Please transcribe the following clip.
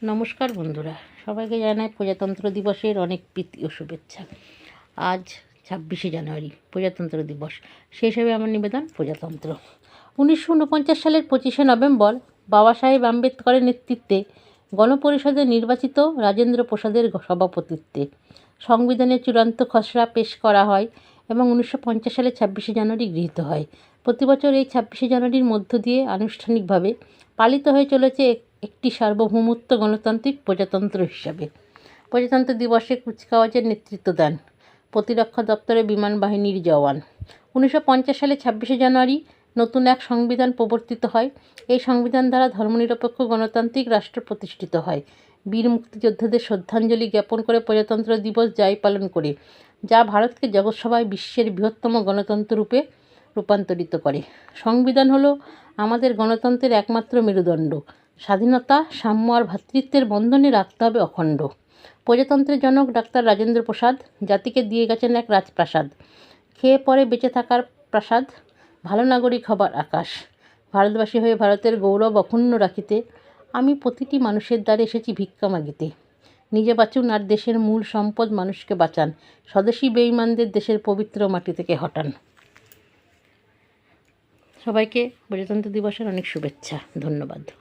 নমস্কার বন্ধুরা, সবাইকে জানাই প্রজাতন্ত্র দিবসের অনেক প্রীতি ও শুভেচ্ছা। আজ 26শে জানুয়ারি প্রজাতন্ত্র দিবস। সেই হিসেবে আমার নিবেদন প্রজাতন্ত্র। 1949 সালের 25শে নভেম্বর বাবা সাহেব আম্বেদকরের নেতৃত্বে গণপরিষদে নির্বাচিত রাজেন্দ্র প্রসাদের সভাপতিত্বে সংবিধানের চূড়ান্ত খসড়া পেশ করা হয় এবং 1950 সালে 26শে জানুয়ারি গৃহীত হয়। প্রতি বছর এই 26শে জানুয়ারির মধ্য দিয়ে আনুষ্ঠানিকভাবে পালিত হয়ে চলেছে একটি সার্বভৌমত্ব গণতান্ত্রিক প্রজাতন্ত্র হিসাবে। প্রজাতন্ত্র দিবসে কুচকাওয়াজের নেতৃত্ব দেন প্রতিরক্ষা দপ্তরের বিমান বাহিনীর জওয়ান। 1950 সালে 26শে জানুয়ারি নতুন এক সংবিধান প্রবর্তিত হয়। এই সংবিধান দ্বারা ধর্মনিরপেক্ষ গণতান্ত্রিক রাষ্ট্র প্রতিষ্ঠিত হয়। বীর মুক্তিযোদ্ধাদের শ্রদ্ধাঞ্জলি জ্ঞাপন করে প্রজাতন্ত্র দিবস যাই পালন করে, যা ভারতকে জগৎসভায় বিশ্বের বৃহত্তম গণতন্ত্র রূপে রূপান্তরিত করে। সংবিধান হলো আমাদের গণতন্ত্রের একমাত্র মেরুদণ্ড। স্বাধীনতা, সাম্য আর ভ্রাতৃত্বের বন্ধনে রাখতে হবে অখণ্ড। প্রজাতন্ত্রের জনক ডাক্তার রাজেন্দ্র প্রসাদ জাতিকে দিয়ে গেছেন এক রাজপ্রাসাদ। খেয়ে পরে বেঁচে থাকার প্রাসাদ, ভালো নাগরিক হবার আকাশ। ভারতবাসী হয়ে ভারতের গৌরব অক্ষুণ্ণ রাখিতে আমি প্রতিটি মানুষের দ্বারে এসেছি ভিক্ষা মাগিতে। নিজে বাঁচুন আর দেশের মূল সম্পদ মানুষকে বাঁচান। স্বদেশী বেঈমানদের দেশের পবিত্র মাটি থেকে হটান। সবাইকে প্রজাতন্ত্র দিবসের অনেক শুভেচ্ছা। ধন্যবাদ।